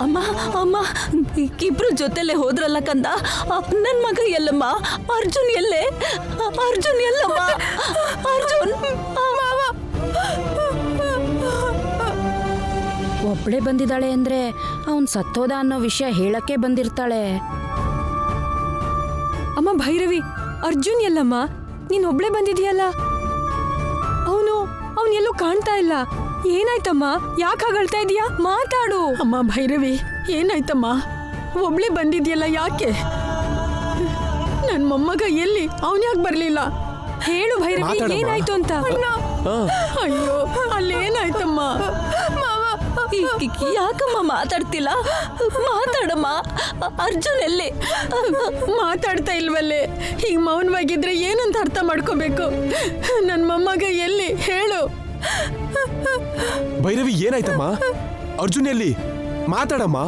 ಅಮ್ಮ ಅಮ್ಮ ಇಬ್ರು ಜೊತೆಲೆ ಹೋದ್ರಲ್ಲ ಕಂದ. ನನ್ ಮಗ ಎಲ್ಲಮ್ಮ? ಅರ್ಜುನ್ ಎಲ್ಲೇ? ಅರ್ಜುನ್ ಎಲ್ಲಮ್ಮ? ಅರ್ಜುನ್ ಒಬ್ಳೆ ಬಂದಿದ್ದಾಳೆ ಅಂದ್ರೆ ಅವನ್ ಸತ್ತೋದ ಅನ್ನೋ ವಿಷಯ ಹೇಳಕ್ಕೆ ಬಂದಿರ್ತಾಳೆ. ಅಮ್ಮ ಭೈರವಿ, ಅರ್ಜುನ್ ಎಲ್ಲಮ್ಮ? ನೀನ್ ಒಬ್ಳೆ ಬಂದಿದ್ಯಲ್ಲ? ಅವನು ಎಲ್ಲೂ ಕಾಣ್ತಾ ಇಲ್ಲ. ಏನಾಯ್ತಮ್ಮ? ಯಾಕೆ ಹಾಗಳ್ತಾ ಇದೀಯಾ? ಮಾತಾಡು. ಅಮ್ಮ ಭೈರವಿ, ಏನಾಯ್ತಮ್ಮ? ಒಬ್ಳೆ ಬಂದಿದ್ಯಲ್ಲ, ಯಾಕೆ? ನನ್ ಮೊಮ್ಮಗ ಎಲ್ಲಿ? ಅವನ್ಯಾಕೆ ಬರ್ಲಿಲ್ಲ? ಹೇಳು ಭೈರವಿ, ಏನಾಯ್ತು ಅಂತ. ಅಯ್ಯೋ, ಅಲ್ಲೇನಾಯ್ತಮ್ಮ? ಯಾಕಮ್ಮ ಮಾತಾಡ್ತಿಲ್ಲ? ಮಾತಾಡಮ್ಮ. ಅರ್ಜುನ್ ಎಲ್ಲಿ? ಮಾತಾಡ್ತಾ ಇಲ್ವಲ್ಲೇ? ಈಗ ಮೌನವಾಗಿದ್ರೆ ಏನಂತ ಅರ್ಥ ಮಾಡ್ಕೋಬೇಕು? ನನ್ ಮೊಮ್ಮಗ ಎಲ್ಲಿ ಹೇಳು? ಭೈರವಿ, ಏನಾಯ್ತಮ್ಮ? ಅರ್ಜುನ್ ಎಲ್ಲಿ? ಮಾತಾಡಮ್ಮ.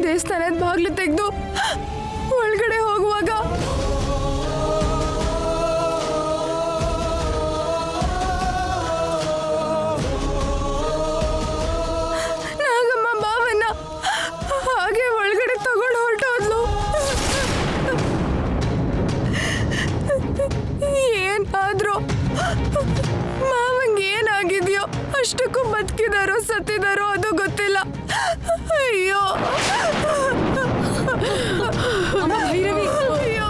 ದೇವಸ್ಥಾನದ ಬಾಗ್ಲು ತೆಗೆದು ಒಳಗಡೆ ಹೋಗುವಾಗ ನಾಗಮ್ಮ ಬಾವನ್ನ ಹಾಗೆ ಒಳಗಡೆ ತಗೊಂಡು ಹೊರಟೋದ್ಲು. ಏನಾದ್ರೂ ಮಾವಂಗೆ ಏನಾಗಿದ್ಯೋ? ಅಷ್ಟಕ್ಕೂ ಬದುಕಿದಾರೋ ಸತ್ತಿದಾರೋ ಅದು ಗೊತ್ತಿಲ್ಲ. ಅಯ್ಯೋ ಭೈರವಿ, ಅಯ್ಯೋ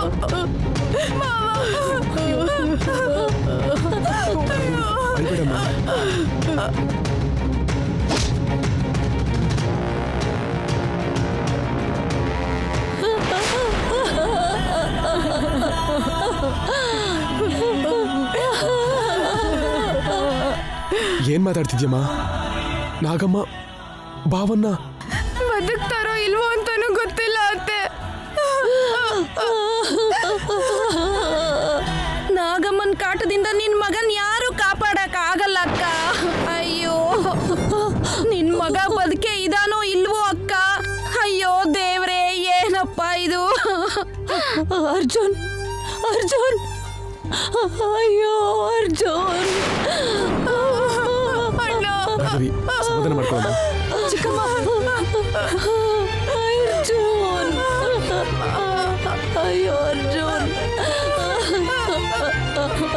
ಏನ್ ಮಾತಾಡ್ತಿದ್ಯಮ್ಮ? ನಾಗಮ್ಮ ಬಾವನ್ನ ಬದುಕ್ತಾರೋ ಇಲ್ವೋ ಅಂತಾನೂ ಗೊತ್ತಿಲ್ಲ ಅತ್ತೆ. ನಾಗಮ್ಮನ್ ಕಾಟದಿಂದ ನಿನ್ ಮಗನ್ ಯಾರು ಕಾಪಾಡಕ್ ಆಗಲ್ಲ ಅಕ್ಕ. ಅಯ್ಯೋ, ನಿನ್ ಮಗ ಬದುಕೆ ಇದಾನೋ ಇಲ್ವೋ ಅಕ್ಕ? ಅಯ್ಯೋ ದೇವ್ರೇ, ಏನಪ್ಪ ಇದು? ಅರ್ಜುನ್ ಅರ್ಜುನ್, ಅಯ್ಯೋ ಅರ್ಜುನ್. ಭೈರವಿ, ಸಮಾಧಾನ ಮಾಡ್ಕೊಳ್ಳಮ್ಮ. ಚಿಕ್ಕಮ್ಮ, ಅರ್ಜುನ್. ಅಯ್ಯೋ ಅರ್ಜುನ್,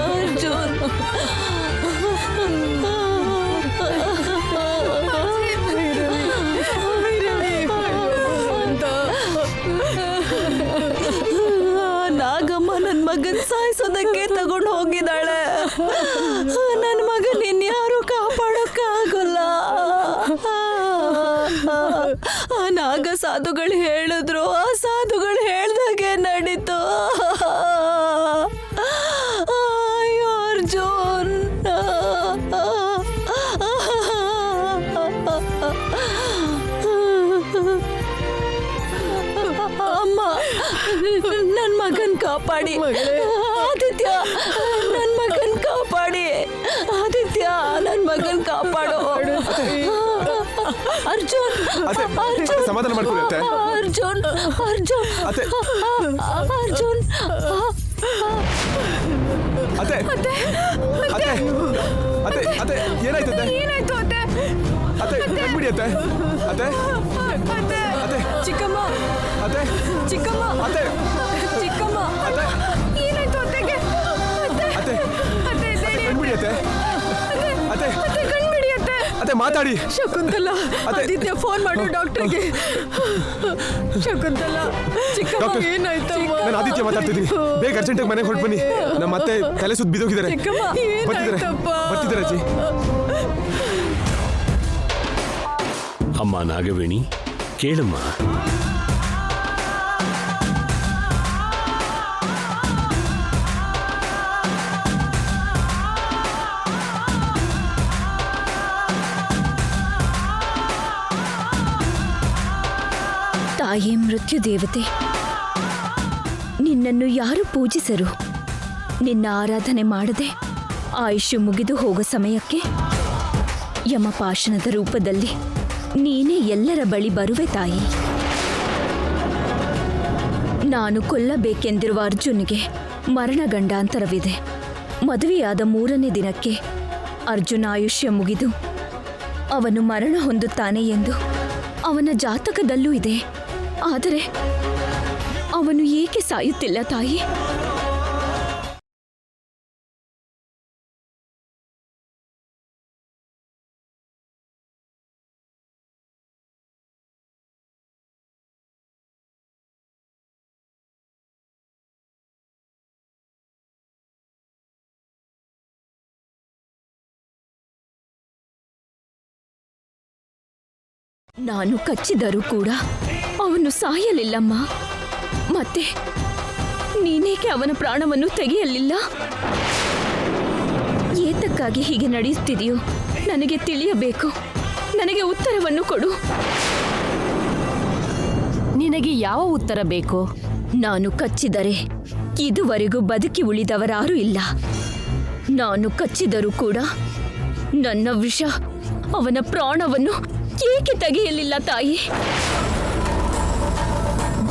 ಅರ್ಜುನ್. ನಾಗಮ್ಮ ನನ್ ಮಗನ್ ಸಾಯಿಸೋದಕ್ಕೆ ತಗೊಂಡು ಹೋಗಿದ್ದಾಳೆ. ನನ್ ಮಗನ್ ಇನ್ಯಾರು ಕಾಪಾಡೋಕ್ಕಾಗಲ್ಲ. ಆ ನಾಗ ಸಾಧುಗಳು ಹೇಳಿದ್ರು, ಆ ಸಾಧುಗಳು ಹೇಳ್ದಾಗೆ ನಡೀತು. ಅಯ್ಯೋ ಅರ್ಜುನ್. ಅಮ್ಮ, ನನ್ ಮಗನ್ ಕಾಪಾಡಿ. ಆದಿತ್ಯ, ನನ್ ಮಗನ್ ಕಾಪಾಡಿ. ಆದಿತ್ಯ, ನನ್ ಮಗನ್ ಕಾಪಾಡು. ಅರ್ಜುನ್, ಅರ್ಜುನ್, ಸಮಾಧಾನ ಮಾಡ್ಕೊಳ್ಳುತ್ತೆ. ಅರ್ಜುನ್, ಅರ್ಜುನ್, ಅತ್ತೆ. ಅರ್ಜುನ್. ಅತ್ತೆ, ಅತ್ತೆ, ಅತ್ತೆ, ಅತ್ತೆ, ಏನಾಯ್ತದೆ? ಏನಾಯ್ತು ಅತ್ತೆ? ಅತ್ತೆ, ಕಣ್ಬಿಡಿ ಅತ್ತೆ. ಅತ್ತೆ, ಅತ್ತೆ, ಅತ್ತೆ, ಚಿಕ್ಕಮ್ಮ, ಅತ್ತೆ, ಚಿಕ್ಕಮ್ಮ, ಅತ್ತೆ, ಚಿಕ್ಕಮ್ಮ, ಅತ್ತೆ, ಏನಾಯ್ತು ಅತ್ತೆಗೆ? ಅತ್ತೆ, ಅತ್ತೆ, ಅತ್ತೆ, ಅತ್ತೆ, ಕಣ್ಬಿಡಿ ಅತ್ತೆ. ಅತ್ತೆ, ಅತ್ತೆ, ಕಣ್ಬಿಡಿ ಅತ್ತೆ. ಅತ್ತೆ, ಮಾತಾಡಿ. ಶಕುಂತಲಾ, ಆದಿತ್ಯ ಫೋನ್ ಮಾಡು ಡಾಕ್ಟರ್ಗೆ. ಶಕುಂತಲಾ, ಚಿಕ್ಕಮ್ಮ ಡಾಕ್ಟರ್, ಏನಾಯ್ತಮ್ಮ? ನಾನು ಆದಿತ್ಯ ಮಾತಾಡ್ತಿದ್ದೀನಿ. ಬೇಗ ಅರ್ಜೆಂಟಾಗಿ ಮನೆಗೆ ಹೊರಟು ಬನ್ನಿ. ನಮ್ಮ ಅತ್ತೆ ತಲೆ ಸುತ್ತ ಬಿದ್ದೋಗಿದ್ದಾರೆ. ಚಿಕ್ಕಮ್ಮ, ಬರ್ತಿದ್ದಾರೆ, ಏನಾಯ್ತಪ್ಪ? ಬರ್ತಿದ್ದಾರೆ ಅಜ್ಜಿ. ಅಮ್ಮ ನಾಗವೇಣಿ, ಕೇಳಮ್ಮ. ತಾಯೇ ಮೃತ್ಯು ದೇವತೆ, ನಿನ್ನನ್ನು ಯಾರು ಪೂಜಿಸರು? ನಿನ್ನ ಆರಾಧನೆ ಮಾಡದೆ ಆಯುಷ್ಯ ಮುಗಿದು ಹೋಗೋ ಸಮಯಕ್ಕೆ ಯಮಪಾಶನದ ರೂಪದಲ್ಲಿ ನೀನೇ ಎಲ್ಲರ ಬಳಿ ಬರುವೆ ತಾಯಿ. ನಾನು ಕೊಲ್ಲಬೇಕೆಂದಿರುವ ಅರ್ಜುನ್ಗೆ ಮರಣಗಂಡಾಂತರವಿದೆ. ಮದುವೆಯಾದ 3ನೇ ದಿನಕ್ಕೆ ಅರ್ಜುನ ಆಯುಷ್ಯ ಮುಗಿದು ಅವನು ಮರಣ ಹೊಂದುತ್ತಾನೆ ಎಂದು ಅವನ ಜಾತಕದಲ್ಲೂ ಇದೆ. ಆದರೆ ಅವನು ಏಕೆ ಸಾಯುತ್ತಿಲ್ಲ ತಾಯಿ? ನಾನು ಕಚ್ಚಿದರೂ ಕೂಡ ಅವನು ಸಾಯಲಿಲ್ಲಮ್ಮ. ಮತ್ತೆ ನೀನೇಕೆ ಅವನ ಪ್ರಾಣವನ್ನು ತೆಗೆಯಲಿಲ್ಲ? ಏತಕ್ಕಾಗಿ ಹೀಗೆ ನಡೆಯುತ್ತಿದೆಯೋ ನನಗೆ ತಿಳಿಯಬೇಕು. ನನಗೆ ಉತ್ತರವನ್ನು ಕೊಡು. ನಿನಗೆ ಯಾವ ಉತ್ತರ ಬೇಕು? ನಾನು ಕಚ್ಚಿದರೆ ಇದುವರೆಗೂ ಬದುಕಿ ಉಳಿದವರಾರೂ ಇಲ್ಲ. ನಾನು ಕಚ್ಚಿದರೂ ಕೂಡ ನನ್ನ ವಿಷ ಅವನ ಪ್ರಾಣವನ್ನು ಏಕೆ ತೆಗೆಯಲಿಲ್ಲ ತಾಯಿ?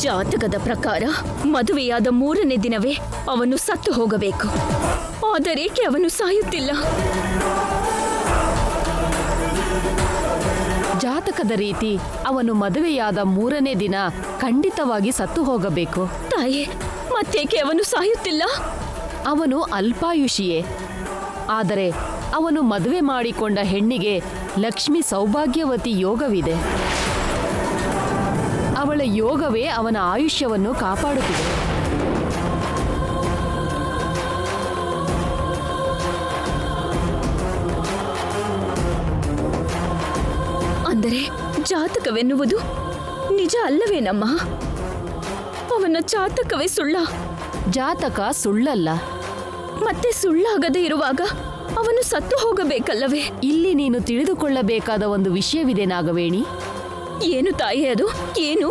ಜಾತಕದ ಪ್ರಕಾರ ಮದುವೆಯಾದ 3ನೇ ದಿನವೇ ಅವನು ಸತ್ತು ಹೋಗಬೇಕು. ಆದರೇಕೆ ಅವನು ಸಾಯುತ್ತಿಲ್ಲ? ಜಾತಕದ ರೀತಿ ಅವನು ಮದುವೆಯಾದ 3ನೇ ದಿನ ಖಂಡಿತವಾಗಿ ಸತ್ತು ಹೋಗಬೇಕು. ತಾಯಿ, ಮತ್ತೇಕೆ ಅವನು ಸಾಯುತ್ತಿಲ್ಲ? ಅವನು ಅಲ್ಪಾಯುಷಿಯೇ. ಆದರೆ ಅವನು ಮದುವೆ ಮಾಡಿಕೊಂಡ ಹೆಣ್ಣಿಗೆ ಲಕ್ಷ್ಮಿ ಸೌಭಾಗ್ಯವತಿ ಯೋಗವಿದೆ. ಅವಳ ಯೋಗವೇ ಅವನ ಆಯುಷ್ಯವನ್ನು ಕಾಪಾಡುತ್ತಿದೆ. ಅಂದರೆ ಜಾತಕವೆನ್ನುವುದು ನಿಜ ಅಲ್ಲವೇನಮ್ಮ? ಅವನ ಜಾತಕವೇ ಸುಳ್ಳ? ಜಾತಕ ಸುಳ್ಳಲ್ಲ. ಮತ್ತೆ ಸುಳ್ಳಾಗದೇ ಇರುವಾಗ ಅವನು ಸತ್ತು ಹೋಗಬೇಕಲ್ಲವೇ? ಇಲ್ಲಿ ನೀನು ತಿಳಿದುಕೊಳ್ಳಬೇಕಾದ ಒಂದು ವಿಷಯವಿದೆ ನಾಗವೇಣಿ. ಏನು ತಾಯಿ ಅದು? ಏನು?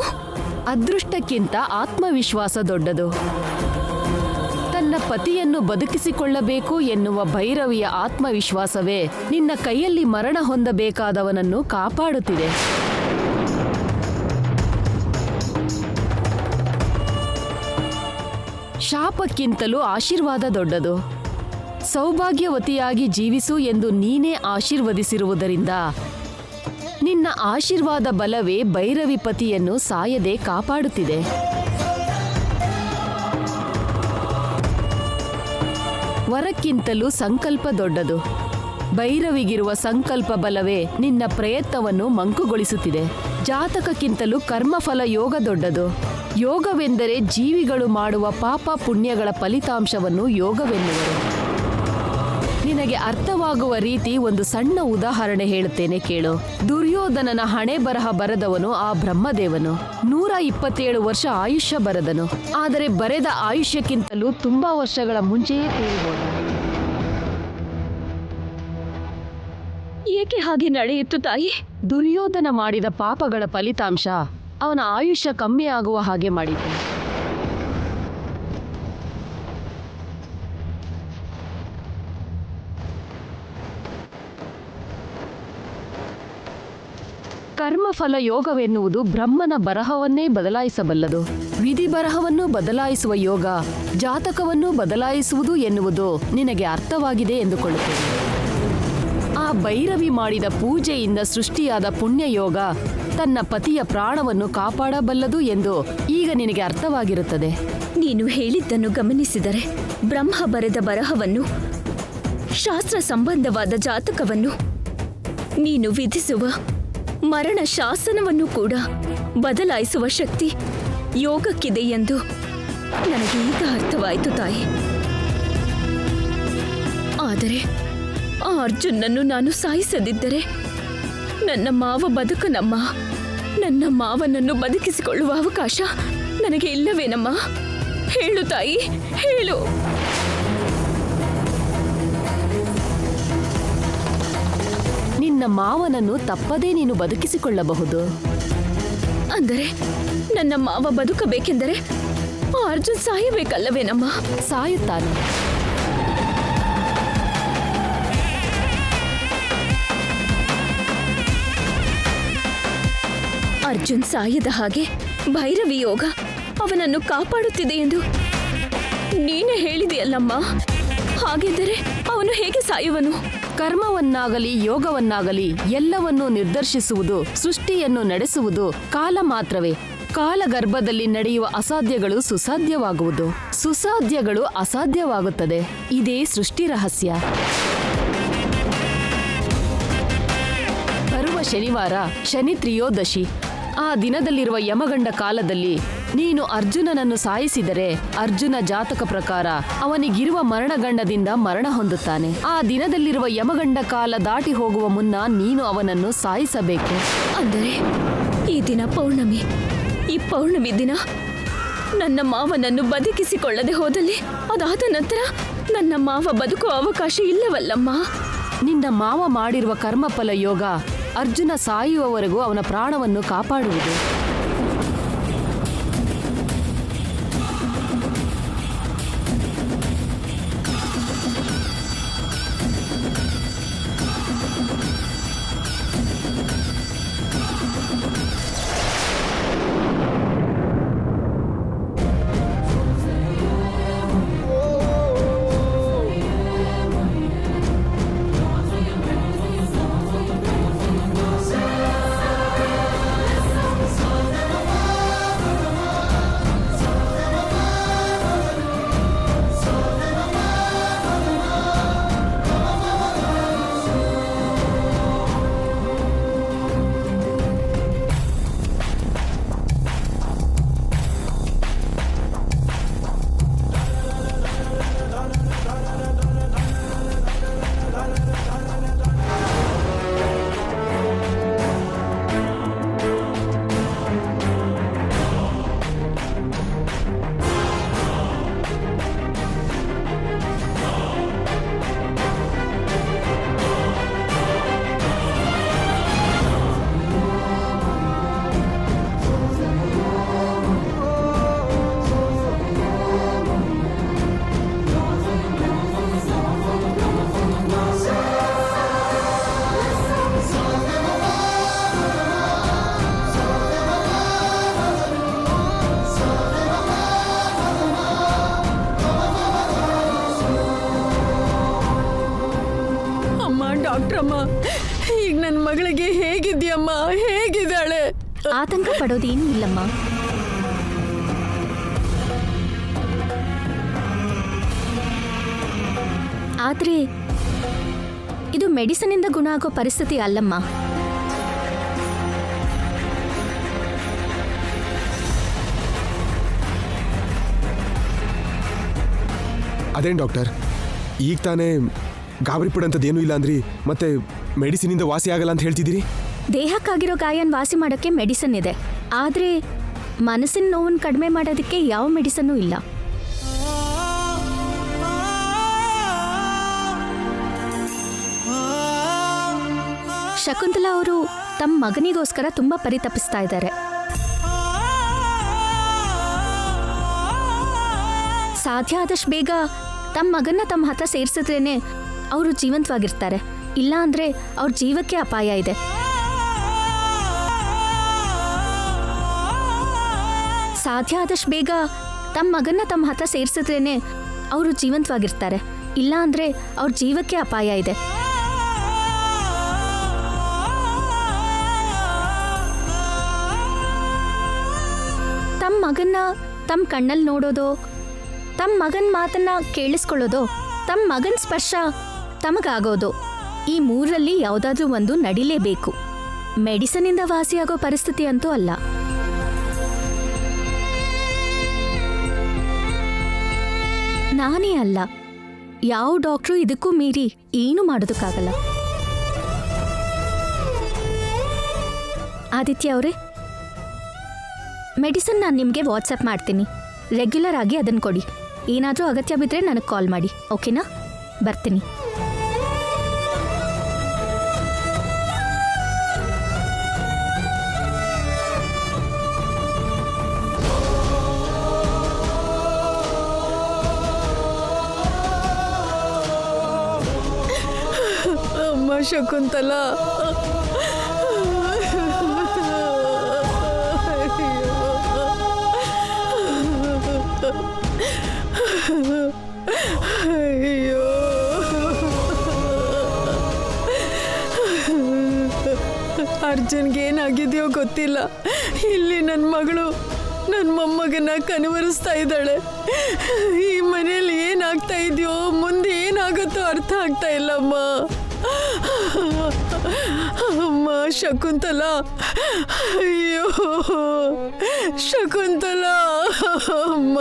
ಅದೃಷ್ಟಕ್ಕಿಂತ ಆತ್ಮವಿಶ್ವಾಸ ದೊಡ್ಡದು. ತನ್ನ ಪತಿಯನ್ನು ಬದುಕಿಸಿಕೊಳ್ಳಬೇಕು ಎನ್ನುವ ಭೈರವಿಯ ಆತ್ಮವಿಶ್ವಾಸವೇ ನಿನ್ನ ಕೈಯಲ್ಲಿ ಮರಣ ಹೊಂದಬೇಕಾದವನನ್ನು ಕಾಪಾಡುತ್ತಿದೆ. ಶಾಪಕ್ಕಿಂತಲೂ ಆಶೀರ್ವಾದ ದೊಡ್ಡದು. ಸೌಭಾಗ್ಯವತಿಯಾಗಿ ಜೀವಿಸು ಎಂದು ನೀನೇ ಆಶೀರ್ವದಿಸಿರುವುದರಿಂದ ನಿನ್ನ ಆಶೀರ್ವಾದ ಬಲವೇ ಭೈರವಿ ಪತಿಯನ್ನು ಸಾಯದೆ ಕಾಪಾಡುತ್ತಿದೆ. ವರಕ್ಕಿಂತಲೂ ಸಂಕಲ್ಪ ದೊಡ್ಡದು. ಭೈರವಿಗಿರುವ ಸಂಕಲ್ಪ ಬಲವೇ ನಿನ್ನ ಪ್ರಯತ್ನವನ್ನು ಮಂಕುಗೊಳಿಸುತ್ತಿದೆ. ಜಾತಕಕ್ಕಿಂತಲೂ ಕರ್ಮಫಲ ಯೋಗ ದೊಡ್ಡದು. ಯೋಗವೆಂದರೆ ಜೀವಿಗಳು ಮಾಡುವ ಪಾಪ ಪುಣ್ಯಗಳ ಫಲಿತಾಂಶವನ್ನು ಯೋಗವೆನ್ನುವರು. ನಿನಗೆ ಅರ್ಥವಾಗುವ ರೀತಿ ಒಂದು ಸಣ್ಣ ಉದಾಹರಣೆ ಹೇಳುತ್ತೇನೆ ಕೇಳು. ದುರ್ಯೋಧನನ ಹಣೆ ಬರಹ ಬರೆದವನು ಆ ಬ್ರಹ್ಮದೇವನು. 127 ವರ್ಷ ಆಯುಷ್ಯ ಬರೆದನು. ಆದರೆ ಬರೆದ ಆಯುಷ್ಯಕ್ಕಿಂತಲೂ ತುಂಬಾ ವರ್ಷಗಳ ಮುಂಚೆಯೇ ತೀರಿಹೋದ. ಏಕೆ ಹಾಗೆ ನಡೆಯಿತು ತಾಯಿ? ದುರ್ಯೋಧನ ಮಾಡಿದ ಪಾಪಗಳ ಫಲಿತಾಂಶ ಅವನ ಆಯುಷ್ಯ ಕಮ್ಮಿ ಆಗುವ ಹಾಗೆ ಮಾಡಿತು. ಕರ್ಮಫಲ ಯೋಗವೆನ್ನುವುದು ಬ್ರಹ್ಮನ ಬರಹವನ್ನೇ ಬದಲಾಯಿಸಬಲ್ಲದು. ವಿಧಿ ಬರಹವನ್ನು ಬದಲಾಯಿಸುವ ಯೋಗ ಜಾತಕವನ್ನು ಬದಲಾಯಿಸುವುದು ಎನ್ನುವುದು ನಿನಗೆ ಅರ್ಥವಾಗಿದೆ ಎಂದುಕೊಳ್ಳುತ್ತೇನೆ. ಆ ಭೈರವಿ ಮಾಡಿದ ಪೂಜೆಯಿಂದ ಸೃಷ್ಟಿಯಾದ ಪುಣ್ಯಯೋಗ ತನ್ನ ಪತಿಯ ಪ್ರಾಣವನ್ನು ಕಾಪಾಡಬಲ್ಲದು ಎಂದು ಈಗ ನಿನಗೆ ಅರ್ಥವಾಗಿರುತ್ತದೆ. ನೀನು ಹೇಳಿದ್ದನ್ನು ಗಮನಿಸಿದರೆ ಬ್ರಹ್ಮ ಬರೆದ ಬರಹವನ್ನು, ಶಾಸ್ತ್ರ ಸಂಬಂಧವಾದ ಜಾತಕವನ್ನು, ನೀನು ವಿಧಿಸುವ ಮರಣ ಶಾಸನವನ್ನು ಕೂಡ ಬದಲಾಯಿಸುವ ಶಕ್ತಿ ಯೋಗಕ್ಕಿದೆ ಎಂದು ನನಗೆ ಈಗ ಅರ್ಥವಾಯಿತು ತಾಯಿ. ಆದರೆ ಆ ಅರ್ಜುನನ್ನು ನಾನು ಸಾಯಿಸದಿದ್ದರೆ ನನ್ನ ಮಾವ ಬದುಕನಮ್ಮ. ನನ್ನ ಮಾವನನ್ನು ಬದುಕಿಸಿಕೊಳ್ಳುವ ಅವಕಾಶ ನನಗೆ ಇಲ್ಲವೇನಮ್ಮ? ಹೇಳು ತಾಯಿ, ಹೇಳು. ನಿನ್ನ ಮಾವನನ್ನು ತಪ್ಪದೇ ನೀನು ಬದುಕಿಸಿಕೊಳ್ಳಬಹುದು. ಅಂದರೆ ನನ್ನ ಮಾವ ಬದುಕಬೇಕೆಂದರೆ ಆ ಅರ್ಜುನ್ ಸಾಯಬೇಕಲ್ಲವೇನಮ್ಮ? ಸಾಯುತ್ತಾನೆ. ಅರ್ಜುನ್ ಸಾಯದ ಹಾಗೆ ಭೈರವಿ ಯೋಗ ಅವನನ್ನು ಕಾಪಾಡುತ್ತಿದೆ ಎಂದು ನೀನೇ ಹೇಳಿದೆಯಲ್ಲಮ್ಮ. ಹಾಗಿದ್ದರೆ ಅವನು ಹೇಗೆ ಸಾಯುವನು? ಕರ್ಮವನ್ನಾಗಲಿ ಯೋಗವನ್ನಾಗಲಿ ಎಲ್ಲವನ್ನೂ ನಿರ್ದರ್ಶಿಸುವುದು, ಸೃಷ್ಟಿಯನ್ನು ನಡೆಸುವುದು ಕಾಲ ಮಾತ್ರವೇ. ಕಾಲಗರ್ಭದಲ್ಲಿ ನಡೆಯುವ ಅಸಾಧ್ಯಗಳು ಸುಸಾಧ್ಯವಾಗುವುದು, ಸುಸಾಧ್ಯಗಳು ಅಸಾಧ್ಯವಾಗುತ್ತದೆ. ಇದೇ ಸೃಷ್ಟಿ ರಹಸ್ಯ. ಬರುವ ಶನಿವಾರ ಶನಿ ತ್ರಯೋದಶಿ. ಆ ದಿನದಲ್ಲಿರುವ ಯಮಗಂಡ ಕಾಲದಲ್ಲಿ ನೀನು ಅರ್ಜುನನನ್ನು ಸಾಯಿಸಿದರೆ ಅರ್ಜುನ ಜಾತಕ ಪ್ರಕಾರ ಅವನಿಗಿರುವ ಮರಣಗಂಡದಿಂದ ಮರಣ ಹೊಂದುತ್ತಾನೆ. ಆ ದಿನದಲ್ಲಿರುವ ಯಮಗಂಡ ಕಾಲ ದಾಟಿ ಹೋಗುವ ಮುನ್ನ ನೀನು ಅವನನ್ನು ಸಾಯಿಸಬೇಕು. ಅಂದರೆ ಈ ದಿನ ಪೌರ್ಣಮಿ. ಈ ಪೌರ್ಣಮಿ ದಿನ ನನ್ನ ಮಾವನನ್ನು ಬದುಕಿಸಿಕೊಳ್ಳದೆ ಹೋದಲ್ಲಿ ಅದಾದ ನಂತರ ನನ್ನ ಮಾವ ಬದುಕುವ ಅವಕಾಶ ಇಲ್ಲವಲ್ಲಮ್ಮ. ನಿನ್ನ ಮಾವ ಮಾಡಿರುವ ಕರ್ಮಫಲ ಯೋಗ ಅರ್ಜುನ ಸಾಯುವವರೆಗೂ ಅವನ ಪ್ರಾಣವನ್ನು ಕಾಪಾಡುವುದು. ಡಾಕ್ಟ್ರಮ್ಮ, ಈಗ ನನ್ನ ಮಗಳಿಗೆ ಹೇಗಿದ್ಯಮ್ಮ? ಹೇಗಿದ್ದಾಳೆ? ಆತಂಕ ಪಡೋದೇನೂ ಇಲ್ಲಮ್ಮ. ಆದ್ರೆ ಇದು ಮೆಡಿಸಿನ್ ಇಂದ ಗುಣ ಆಗೋ ಪರಿಸ್ಥಿತಿ ಅಲ್ಲಮ್ಮ. ಅದೇನು ಡಾಕ್ಟರ್, ಈಗ ತಾನೇ ಗಾಬರಿ ಪಡೋಂಥದ್ದೇನೂ ಇಲ್ಲ ಅಂದ್ರಿ, ಮತ್ತೆ ಮೆಡಿಸಿನಿಂದ ವಾಸಿ ಆಗಲ್ಲ ಅಂತ ಹೇಳ್ತಿದ್ದೀರಿ? ದೇಹಕ್ಕಾಗಿರೋ ಗಾಯನ ವಾಸಿ ಮಾಡೋಕ್ಕೆ ಮೆಡಿಸಿನ್ ಇದೆ, ಆದರೆ ಮನಸ್ಸಿನ ನೋವನ್ನು ಕಡಿಮೆ ಮಾಡೋದಕ್ಕೆ ಯಾವ ಮೆಡಿಸನ್ನೂ ಇಲ್ಲ. ಶಕುಂತಲಾ ಅವರು ತಮ್ಮ ಮಗನಿಗೋಸ್ಕರ ತುಂಬ ಪರಿತಪಿಸ್ತಾ ಇದ್ದಾರೆ. ಸಾಧ್ಯ ಆದಷ್ಟು ಬೇಗ ತಮ್ಮ ಮಗನ್ನ ತಮ್ಮ ಹತ್ರ ಸೇರಿಸಿದ್ರೇನೆ ಅವರು ಜೀವಂತವಾಗಿರ್ತಾರೆ. ಇಲ್ಲ ಅಂದ್ರೆ ಅವ್ರ ಜೀವಕ್ಕೆ ಅಪಾಯ ಇದೆ. ಸಾಧ್ಯ ಆದಷ್ಟು ಬೇಗ ತಮ್ಮ ಮಗನ್ನ ತಮ್ಮ ಹತ್ರ ಸೇರಿಸಿದ್ರೇನೆ ಅವರು ಜೀವಂತವಾಗಿರ್ತಾರೆ. ಇಲ್ಲ ಅಂದ್ರೆ ಅವ್ರ ಜೀವಕ್ಕೆ ಅಪಾಯ ಇದೆ. ತಮ್ಮ ಮಗನ್ನ ತಮ್ಮ ಕಣ್ಣಲ್ಲಿ ನೋಡೋದು, ತಮ್ಮ ಮಗನ ಮಾತನ್ನ ಕೇಳಿಸ್ಕೊಳ್ಳೋದು, ತಮ್ಮ ಮಗನ ಸ್ಪರ್ಶ ತಮಗಾಗೋದು, ಈ ಮೂರರಲ್ಲಿ ಯಾವುದಾದ್ರೂ ಒಂದು ನಡಿಲೇಬೇಕು. ಮೆಡಿಸಿನಿಂದ ವಾಸಿಯಾಗೋ ಪರಿಸ್ಥಿತಿ ಅಂತೂ ಅಲ್ಲ. ನಾನೇ ಅಲ್ಲ, ಯಾವ ಡಾಕ್ಟ್ರು ಇದಕ್ಕೂ ಮೀರಿ ಏನೂ ಮಾಡೋದಕ್ಕಾಗಲ್ಲ. ಆದಿತ್ಯ ಅವರೇ, ಮೆಡಿಸಿನ್ ನಾನು ನಿಮಗೆ ವಾಟ್ಸಪ್ ಮಾಡ್ತೀನಿ. ರೆಗ್ಯುಲರ್ ಆಗಿ ಅದನ್ನು ಕೊಡಿ. ಏನಾದರೂ ಅಗತ್ಯ ಬಿದ್ದರೆ ನನಗೆ ಕಾಲ್ ಮಾಡಿ, ಓಕೆನಾ? ಬರ್ತೀನಿ. ಅಮ್ಮ ಶಕುಂತಲಾ, ಅಯ್ಯೋ ಅರ್ಜುನ್ಗೆ ಏನಾಗಿದೆಯೋ ಗೊತ್ತಿಲ್ಲ. ಇಲ್ಲಿ ನನ್ನ ಮಗಳು ನನ್ನ ಮೊಮ್ಮಗನ ಕನವರಿಸ್ತಾ ಇದ್ದಾಳೆ. ಈ ಮನೇಲಿ ಏನಾಗ್ತಾ ಇದೆಯೋ, ಮುಂದೆ ಏನಾಗುತ್ತೋ ಅರ್ಥ ಆಗ್ತಾ ಇಲ್ಲಮ್ಮ. ಅಮ್ಮ ಶಕುಂತಲಾ, ಅಯ್ಯೋ ಶಕುಂತಲಾ ಅಮ್ಮ.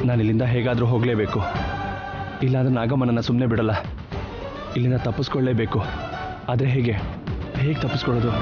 ನಾನು ಇಲ್ಲಿಂದ ಹೇಗಾದರೂ ಹೋಗಲೇಬೇಕು. ಇಲ್ಲಾಂದ್ರೆ ನಾಗಮ್ಮನನ್ನು ಸುಮ್ಮನೆ ಬಿಡಲ್ಲ. ಇಲ್ಲಿಂದ ತಪ್ಪಿಸ್ಕೊಳ್ಳೇಬೇಕು. ಆದರೆ ಹೇಗೆ ತಪ್ಪಿಸ್ಕೊಳ್ಳೋದು?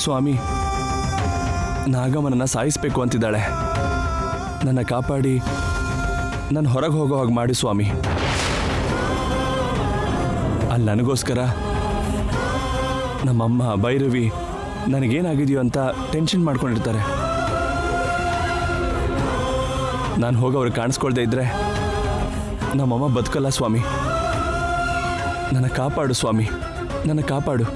ಸ್ವಾಮಿ, ನಾಗಮ್ಮನನ್ನು ಸಾಯಿಸಬೇಕು ಅಂತಿದ್ದಾಳೆ. ನನ್ನ ಕಾಪಾಡಿ ನನ್ನ ಹೊರಗೆ ಹೋಗೋ ಹಾಗೆ ಮಾಡಿ ಸ್ವಾಮಿ. ಅಲ್ಲಿ ನನಗೋಸ್ಕರ ನಮ್ಮಮ್ಮ ಭೈರವಿ ನನಗೇನಾಗಿದೆಯೋ ಅಂತ ಟೆನ್ಷನ್ ಮಾಡ್ಕೊಂಡಿರ್ತಾರೆ. ನಾನು ಹೋಗೋವ್ರಿಗೆ ಕಾಣಿಸ್ಕೊಳ್ದೇ ಇದ್ರೆ ನಮ್ಮಮ್ಮ ಬದುಕಲ್ಲ ಸ್ವಾಮಿ. ನನ್ನ ಕಾಪಾಡು ಸ್ವಾಮಿ, ನನ್ನ ಕಾಪಾಡು.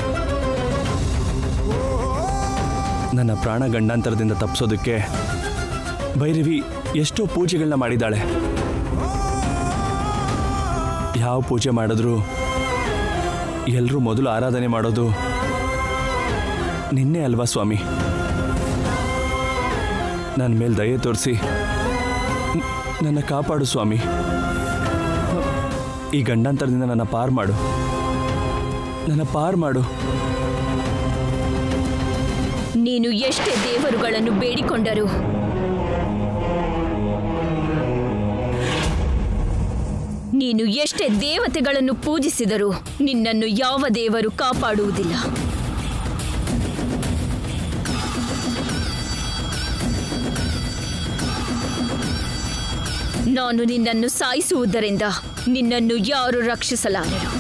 ನನ್ನ ಪ್ರಾಣ ಗಂಡಾಂತರದಿಂದ ತಪ್ಪಿಸೋದಕ್ಕೆ ಭೈರವಿ ಎಷ್ಟೋ ಪೂಜೆಗಳನ್ನ ಮಾಡಿದ್ದಾಳೆ. ಯಾವ ಪೂಜೆ ಮಾಡಿದ್ರೂ ಎಲ್ಲರೂ ಮೊದಲು ಆರಾಧನೆ ಮಾಡೋದು ನಿನ್ನೆ ಅಲ್ವಾ ಸ್ವಾಮಿ? ನನ್ನ ಮೇಲೆ ದಯೆ ತೋರಿಸಿ ನನ್ನ ಕಾಪಾಡು ಸ್ವಾಮಿ. ಈ ಗಂಡಾಂತರದಿಂದ ನನ್ನ ಪಾರು ಮಾಡು, ನನ್ನ ಪಾರು ಮಾಡು. ನೀನು ಎಷ್ಟೇ ದೇವರುಗಳನ್ನು ಬೇಡಿಕೊಂಡರೂ ನೀನು ಎಷ್ಟೇ ದೇವತೆಗಳನ್ನು ಪೂಜಿಸಿದರೂ ನಿನ್ನನ್ನು ಯಾವ ದೇವರು ಕಾಪಾಡುವುದಿಲ್ಲ. ನಾನು ನಿನ್ನನ್ನು ಸಾಯಿಸುವುದರಿಂದ ನಿನ್ನನ್ನು ಯಾರು ರಕ್ಷಿಸಲಾರರು.